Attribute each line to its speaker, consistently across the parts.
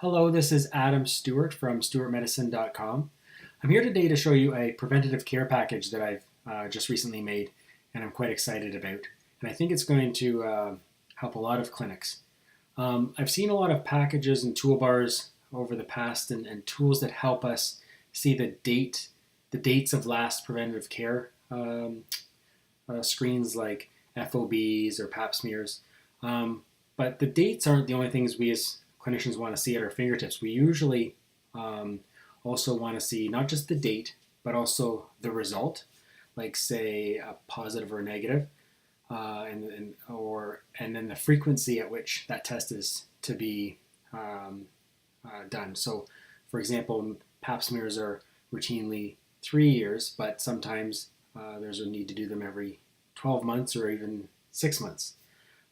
Speaker 1: Hello, this is Adam Stewart from stewartmedicine.com. I'm here today to show you a preventative care package that I've just recently made and I'm quite excited about. And I think it's going to help a lot of clinics. I've seen a lot of packages and toolbars over the past and tools that help us see the dates of last preventative care screens like FOBs or pap smears. But the dates aren't the only things we as clinicians want to see at our fingertips. We usually also want to see not just the date, but also the result, like say a positive or negative, and then the frequency at which that test is to be done. So, for example, pap smears are routinely 3 years, but sometimes there's a need to do them every 12 months or even 6 months.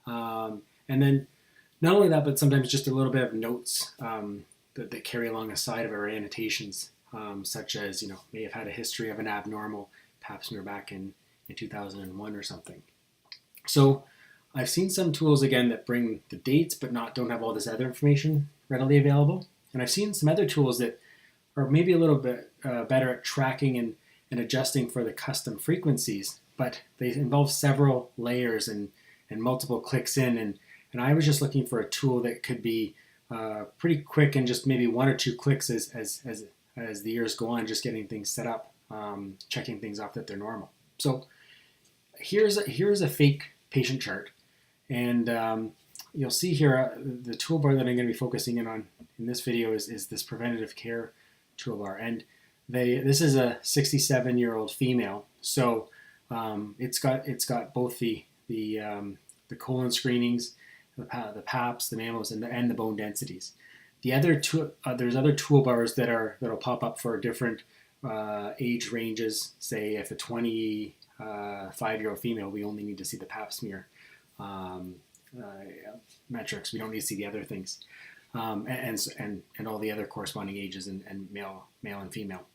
Speaker 1: And then not only that, but sometimes just a little bit of notes that carry along the side of our annotations, such as, may have had a history of an abnormal pap smear back in 2001 or something. So I've seen some tools, again, that bring the dates but don't have all this other information readily available. And I've seen some other tools that are maybe a little bit better at tracking and adjusting for the custom frequencies, but they involve several layers and multiple clicks in. And I was just looking for a tool that could be pretty quick and just maybe 1 or 2 clicks as the years go on, just getting things set up, checking things off that they're normal. So here's a fake patient chart, and you'll see here the toolbar that I'm going to be focusing in on in this video is this preventative care toolbar, and this is a 67-year-old female, so it's got both the colon screenings, the PAPs, the mammos, and the bone densities. The other there's other toolbars that'll pop up for different age ranges. Say if a 25-year-old female, we only need to see the pap smear metrics. We don't need to see the other things, and all the other corresponding ages and male and female.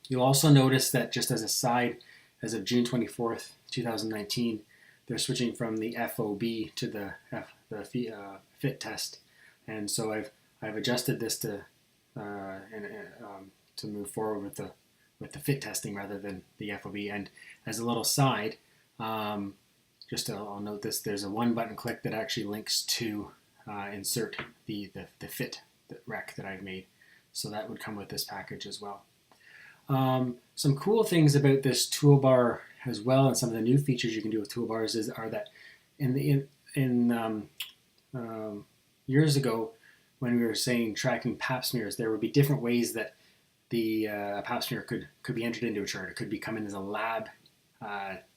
Speaker 1: You'll also notice that, just as a side, as of June 24th, 2019. They're switching from the FOB to the FIT test, and so I've adjusted this to move forward with the FIT testing rather than the FOB. And as a little side, I'll note this: there's a 1-button click that actually links to insert the FIT rec that I've made, so that would come with this package as well. Some cool things about this toolbar as well, and some of the new features you can do with toolbars are that in years ago, when we were saying tracking pap smears, there would be different ways that the pap smear could be entered into a chart. It could be come in as a lab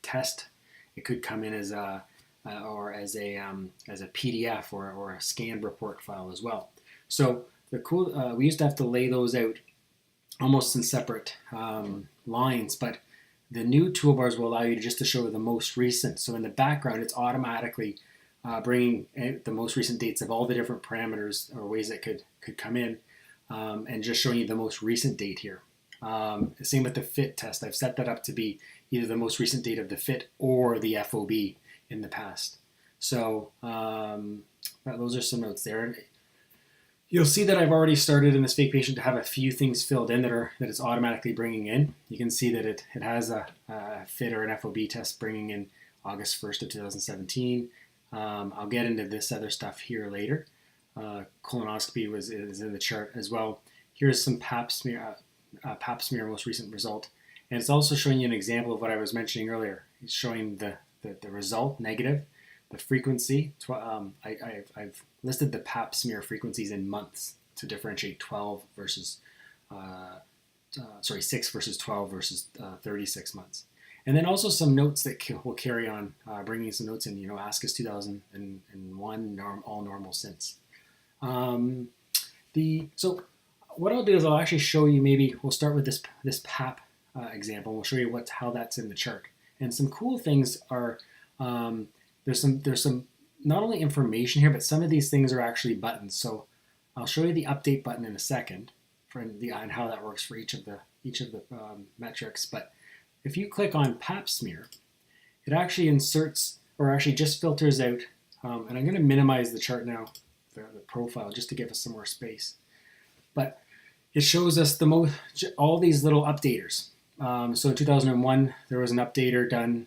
Speaker 1: test. It could come in as a PDF or a scanned report file as well. So we used to have to lay those out almost in separate lines, but the new toolbars will allow you just to show the most recent. So in the background, it's automatically bringing the most recent dates of all the different parameters or ways that could come in, and just showing you the most recent date here. Same with the FIT test. I've set that up to be either the most recent date of the FIT or the FOB in the past. So those are some notes there. You'll see that I've already started in this fake patient to have a few things filled in that it's automatically bringing in. You can see that it has a FIT or an FOB test bringing in August 1st of 2017. I'll get into this other stuff here later. Colonoscopy is in the chart as well. Here's some pap smear most recent result. And it's also showing you an example of what I was mentioning earlier. It's showing the result, negative, the frequency. I've listed the pap smear frequencies in months to differentiate 6 versus 12 versus 36 months. And then also some notes that will carry on, bringing some notes in, ASCUS 2001, all normal since. So what I'll do is I'll actually show you, maybe we'll start with this PAP example. We'll show you how that's in the chart. And some cool things are, there's some not only information here, but some of these things are actually buttons. So I'll show you the update button in a second and how that works for each of the metrics. But if you click on pap smear, it actually inserts, or actually just filters out, and I'm going to minimize the chart now the profile just to give us some more space. But it shows us all these little updaters. So in 2001, there was an updater done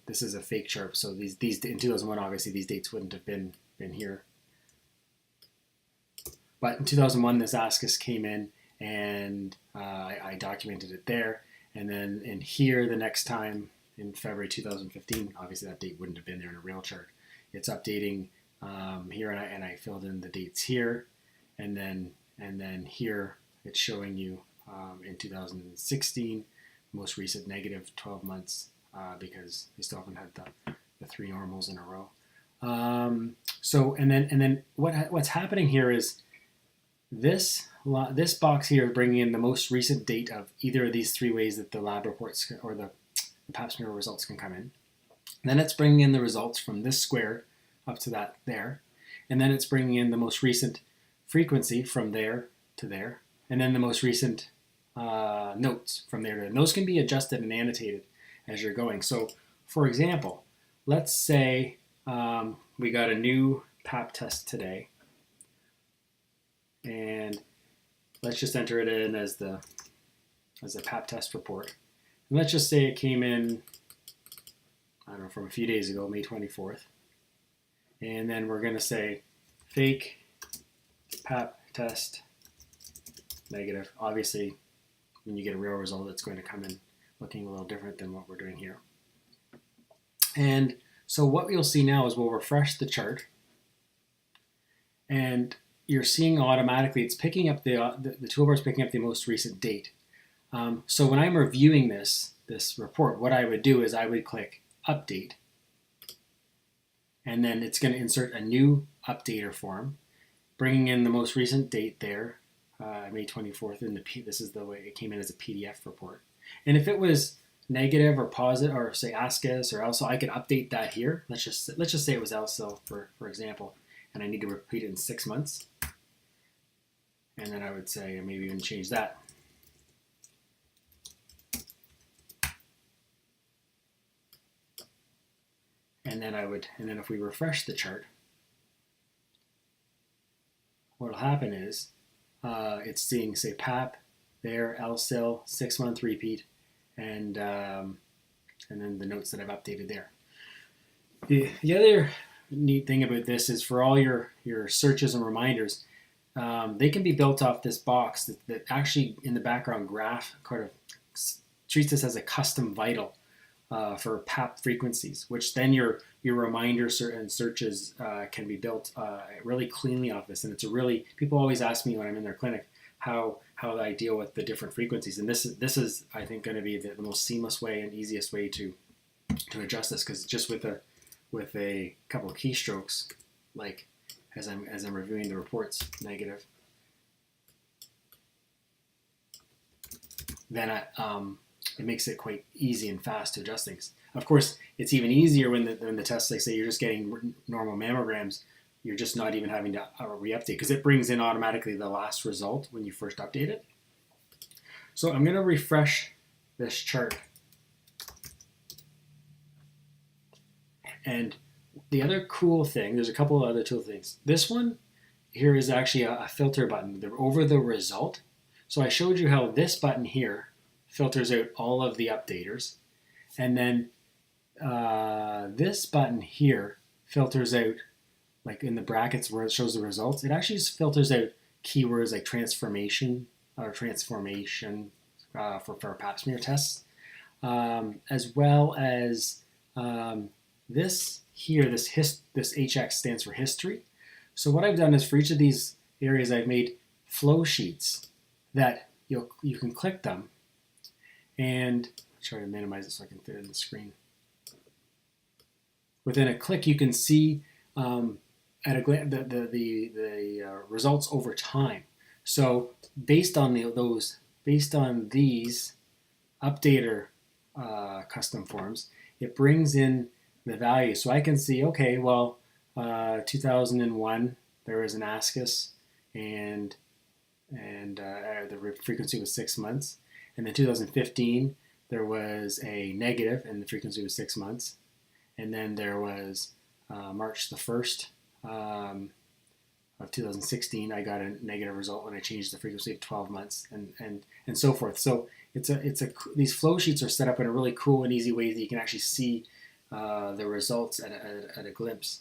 Speaker 1: this is a fake chart. So these in 2001, obviously these dates wouldn't have been here. But in 2001, this ASCIS came in, and I documented it there. And then in here, the next time in February 2015, obviously that date wouldn't have been there in a real chart. It's updating here, and I filled in the dates here, and then here it's showing you in 2016, most recent negative 12 months because we still haven't had the three normals in a row. So and then what's happening here is this box here bringing in the most recent date of either of these three ways that the lab reports or the pap smear results can come in. And then it's bringing in the results from this square up to that there. And then it's bringing in the most recent frequency from there to there. And then the most recent notes from there to there. And those can be adjusted and annotated as you're going. So, for example, let's say we got a new pap test today. And let's just enter it in as a pap test report. And let's just say it came in, I don't know, from a few days ago, May 24th. And then we're going to say fake pap test negative. Obviously, when you get a real result, it's going to come in looking a little different than what we're doing here. And so what you'll see now is we'll refresh the chart. And you're seeing automatically it's picking up the toolbar is picking up the most recent date. So when I'm reviewing this report, what I would do is I would click update, and then it's going to insert a new updater form, bringing in the most recent date there, May 24th. This is the way it came in as a PDF report. And if it was negative or positive, or say ASCIS or ELSO, I could update that here. Let's just say it was ELSO for example, and I need to repeat it in 6 months. And then I would say maybe even change that. And then if we refresh the chart, what will happen is it's seeing, say, PAP there, LSIL, 6 month repeat, and then the notes that I've updated there. The other neat thing about this is for all your searches and reminders, they can be built off this box that actually in the background graph kind of treats this as a custom vital for PAP frequencies, which then your reminders and searches can be built really cleanly off this. And it's people always ask me when I'm in their clinic how I deal with the different frequencies. And this is I think going to be the most seamless way and easiest way to adjust this, because just with a couple of keystrokes, like as I'm reviewing the reports negative, then it makes it quite easy and fast to adjust things. Of course, it's even easier when the tests, like say you're just getting normal mammograms, you're just not even having to re-update, because it brings in automatically the last result when you first update it. So I'm going to refresh this chart. And the other cool thing, there's a couple of other cool things. This one here is actually a filter button over the result. So I showed you how this button here filters out all of the updaters. And then this button here filters out, like in the brackets where it shows the results, it actually just filters out keywords like transformation for pap smear tests, as well as this here, this HX stands for history. So what I've done is for each of these areas, I've made flow sheets that you can click them, and I'll try to minimize it so I can fit it in the screen. Within a click, you can see at a glance the results over time. So based on these updater custom forms, it brings in the value. So I can see, okay, well, 2001 there was an ASCIS, and the frequency was 6 months, and then 2015 there was a negative and the frequency was 6 months, And then there was March the 1st of 2016, I got a negative result when I changed the frequency to 12 months, and so forth. So these flow sheets are set up in a really cool and easy way that you can actually see the results at a glimpse.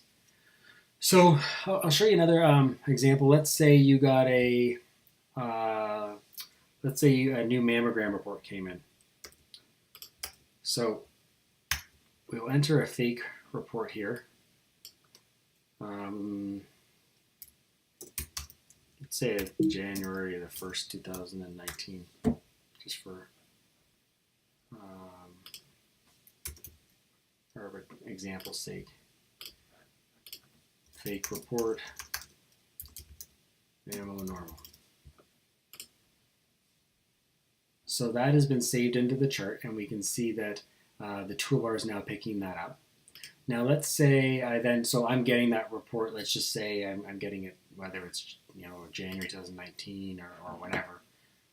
Speaker 1: So I'll show you another example. Let's say you got a new mammogram report came in. So we'll enter a fake report here. Let's say January the 1st, 2019, just for example's sake. Fake report, mammo normal. So that has been saved into the chart, and we can see that the toolbar is now picking that up. Now let's say so I'm getting that report. Let's just say I'm getting it, whether it's January 2019 or whatever.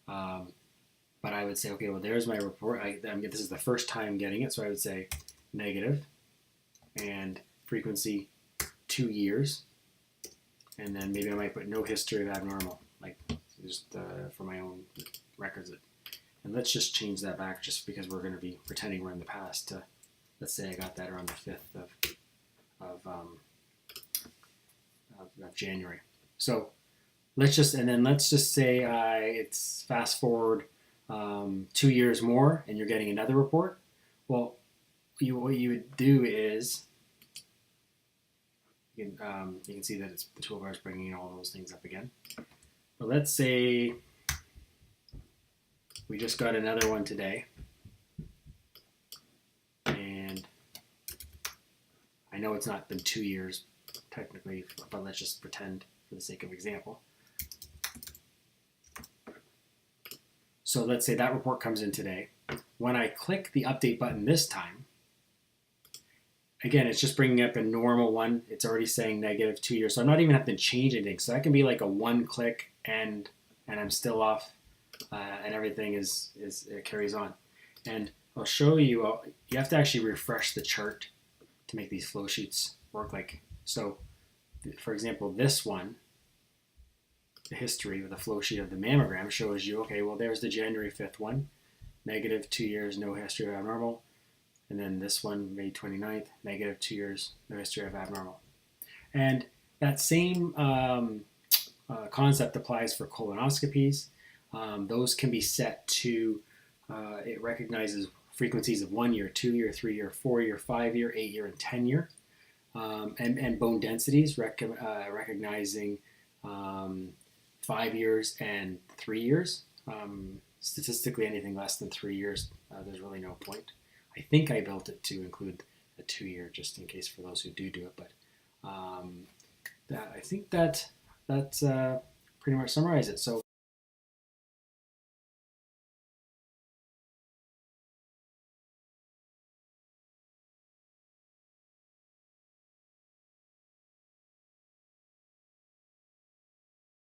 Speaker 1: But I would say, okay, well, there's my report. This is the first time getting it, so I would say negative, and frequency 2 years, and then maybe I might put no history of abnormal, like just for my own records. And let's just change that back, just because we're going to be pretending we're in the past. Let's say I got that around the 5th of January. So let's just say it's fast forward 2 years more, and you're getting another report. Well, what you would do is you can see that the toolbar is bringing all those things up again. But let's say we just got another one today, and I know it's not been 2 years technically, but let's just pretend for the sake of example. So let's say that report comes in today. When I click the update button this time, again, it's just bringing up a normal one. It's already saying negative 2 years, so I'm not even having to change anything. So that can be like a one click, and I'm still off, and everything it carries on. And I'll show you. You have to actually refresh the chart to make these flow sheets work. So, for example, this one, the history with the flow sheet of the mammogram shows you, okay, well, there's the January 5th one, negative 2 years, no history of abnormal. And then this one, May 29th, negative 2 years, no history of abnormal. And that same concept applies for colonoscopies. Those can be set to, it recognizes frequencies of 1 year, 2 year, 3 year, 4 year, 5 year, 8 year, and 10 year. And bone densities, recognizing 5 years and 3 years. Statistically, anything less than 3 years, there's really no point. I think I built it to include a 2 year, just in case for those who do it. But I think that pretty much summarizes it. So